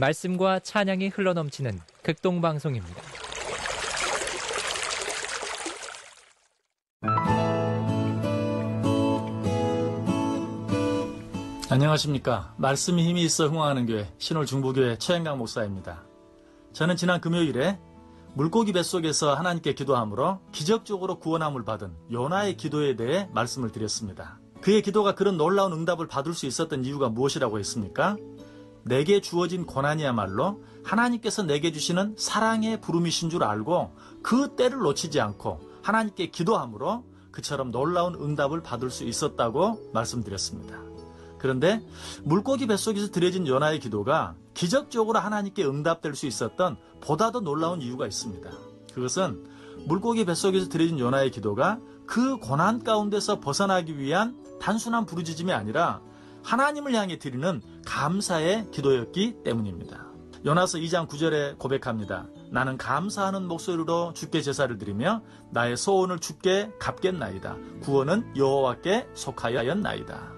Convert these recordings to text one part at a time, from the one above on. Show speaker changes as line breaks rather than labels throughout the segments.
말씀과 찬양이 흘러넘치는 극동방송입니다.
안녕하십니까. 말씀이 힘이 있어 흥황하는 교회 신월중부교회 최행강 목사입니다. 저는 지난 금요일에 물고기 뱃속에서 하나님께 기도함으로 기적적으로 구원함을 받은 요나의 기도에 대해 말씀을 드렸습니다. 그의 기도가 그런 놀라운 응답을 받을 수 있었던 이유가 무엇이라고 했습니까? 내게 주어진 고난이야말로 하나님께서 내게 주시는 사랑의 부름이신 줄 알고 그 때를 놓치지 않고 하나님께 기도함으로 그처럼 놀라운 응답을 받을 수 있었다고 말씀드렸습니다. 그런데 물고기 뱃속에서 드려진 요나의 기도가 기적적으로 하나님께 응답될 수 있었던 보다 더 놀라운 이유가 있습니다. 그것은 물고기 뱃속에서 드려진 요나의 기도가 그 고난 가운데서 벗어나기 위한 단순한 부르짖음이 아니라 하나님을 향해 드리는 감사의 기도였기 때문입니다. 요나서 2장 9절에 고백합니다. 나는 감사하는 목소리로 주께 제사를 드리며 나의 소원을 주께 갚겠나이다. 구원은 여호와께 속하였나이다.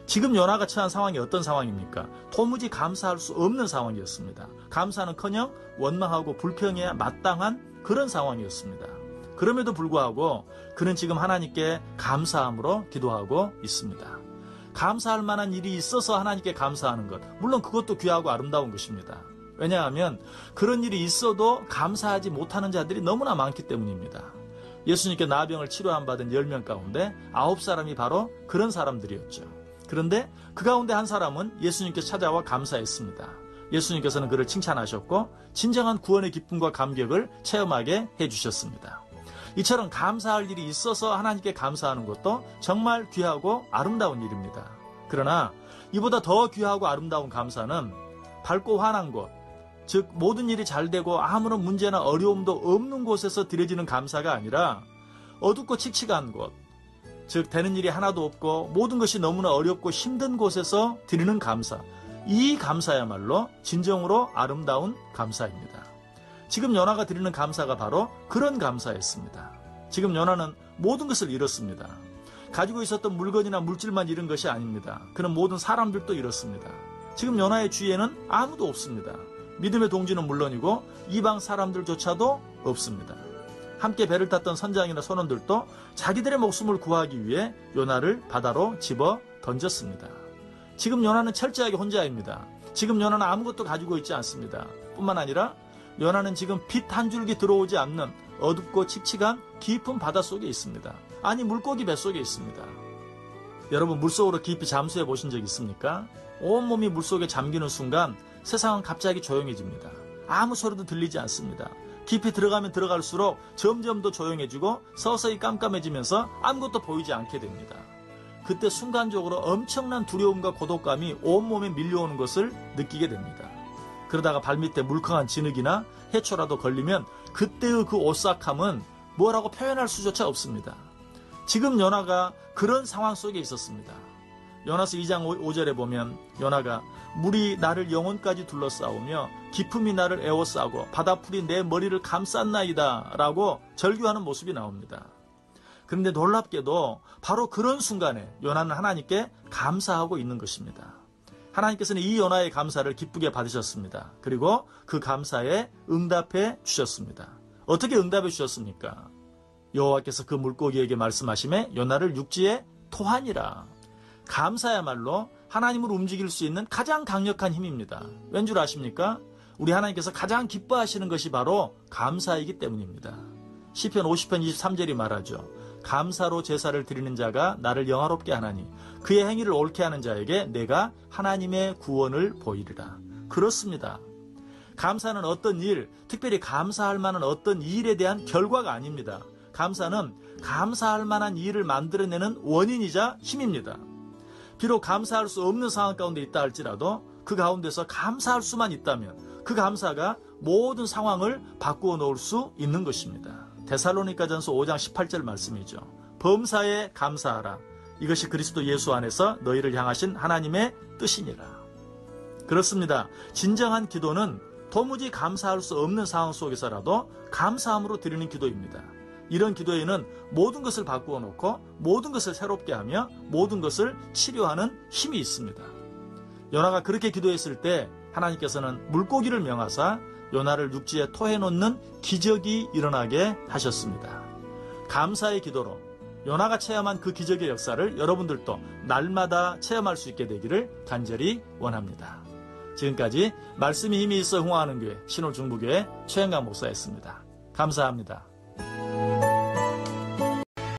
지금 요나가 처한 상황이 어떤 상황입니까? 도무지 감사할 수 없는 상황이었습니다. 감사는커녕 원망하고 불평해야 마땅한 그런 상황이었습니다. 그럼에도 불구하고 그는 지금 하나님께 감사함으로 기도하고 있습니다. 감사할 만한 일이 있어서 하나님께 감사하는 것, 물론 그것도 귀하고 아름다운 것입니다. 왜냐하면 그런 일이 있어도 감사하지 못하는 자들이 너무나 많기 때문입니다. 예수님께 나병을 치료함 받은 10명 가운데 9사람이 바로 그런 사람들이었죠. 그런데 그 가운데 한 사람은 예수님께 찾아와 감사했습니다. 예수님께서는 그를 칭찬하셨고 진정한 구원의 기쁨과 감격을 체험하게 해주셨습니다. 이처럼 감사할 일이 있어서 하나님께 감사하는 것도 정말 귀하고 아름다운 일입니다. 그러나 이보다 더 귀하고 아름다운 감사는 밝고 환한 곳, 즉 모든 일이 잘 되고 아무런 문제나 어려움도 없는 곳에서 드려지는 감사가 아니라 어둡고 칙칙한 곳, 즉 되는 일이 하나도 없고 모든 것이 너무나 어렵고 힘든 곳에서 드리는 감사, 이 감사야말로 진정으로 아름다운 감사입니다. 지금 요나가 드리는 감사가 바로 그런 감사였습니다. 지금 요나는 모든 것을 잃었습니다. 가지고 있었던 물건이나 물질만 잃은 것이 아닙니다. 그는 모든 사람들도 잃었습니다. 지금 요나의 주위에는 아무도 없습니다. 믿음의 동지는 물론이고 이방 사람들조차도 없습니다. 함께 배를 탔던 선장이나 선원들도 자기들의 목숨을 구하기 위해 요나를 바다로 집어 던졌습니다. 지금 요나는 철저하게 혼자입니다. 지금 요나는 아무것도 가지고 있지 않습니다. 뿐만 아니라 요나는 지금 빛 한 줄기 들어오지 않는 어둡고 칙칙한 깊은 바닷속에 있습니다. 아니 물고기 뱃속에 있습니다. 여러분 물속으로 깊이 잠수해 보신 적 있습니까? 온몸이 물속에 잠기는 순간 세상은 갑자기 조용해집니다. 아무 소리도 들리지 않습니다. 깊이 들어가면 들어갈수록 점점 더 조용해지고 서서히 깜깜해지면서 아무것도 보이지 않게 됩니다. 그때 순간적으로 엄청난 두려움과 고독감이 온몸에 밀려오는 것을 느끼게 됩니다. 그러다가 발밑에 물컹한 진흙이나 해초라도 걸리면 그때의 그 오싹함은 뭐라고 표현할 수조차 없습니다. 지금 요나가 그런 상황 속에 있었습니다. 요나서 2장 5절에 보면 요나가 물이 나를 영혼까지 둘러싸우며 기품이 나를 에워싸고 바다풀이 내 머리를 감쌌나이다 라고 절규하는 모습이 나옵니다. 그런데 놀랍게도 바로 그런 순간에 요나는 하나님께 감사하고 있는 것입니다. 하나님께서는 이 요나의 감사를 기쁘게 받으셨습니다. 그리고 그 감사에 응답해 주셨습니다. 어떻게 응답해 주셨습니까? 여호와께서 그 물고기에게 말씀하시매 요나를 육지에 토하니라. 감사야말로 하나님을 움직일 수 있는 가장 강력한 힘입니다. 왠 줄 아십니까? 우리 하나님께서 가장 기뻐하시는 것이 바로 감사이기 때문입니다. 시편 50편 23절이 말하죠. 감사로 제사를 드리는 자가 나를 영화롭게 하나니 그의 행위를 옳게 하는 자에게 내가 하나님의 구원을 보이리라. 그렇습니다. 감사는 어떤 일, 특별히 감사할 만한 어떤 일에 대한 결과가 아닙니다. 감사는 감사할 만한 일을 만들어내는 원인이자 힘입니다. 비록 감사할 수 없는 상황 가운데 있다 할지라도 그 가운데서 감사할 수만 있다면 그 감사가 모든 상황을 바꾸어 놓을 수 있는 것입니다. 데살로니가전서 5장 18절 말씀이죠. 범사에 감사하라. 이것이 그리스도 예수 안에서 너희를 향하신 하나님의 뜻이니라. 그렇습니다. 진정한 기도는 도무지 감사할 수 없는 상황 속에서라도 감사함으로 드리는 기도입니다. 이런 기도에는 모든 것을 바꾸어 놓고 모든 것을 새롭게 하며 모든 것을 치료하는 힘이 있습니다. 요나가 그렇게 기도했을 때 하나님께서는 물고기를 명하사 요나를 육지에 토해놓는 기적이 일어나게 하셨습니다. 감사의 기도로 요나가 체험한 그 기적의 역사를 여러분들도 날마다 체험할 수 있게 되기를 간절히 원합니다. 지금까지 말씀이 힘이 있어 흥황하는 교회 신홀중부교회 최영강 목사였습니다. 감사합니다.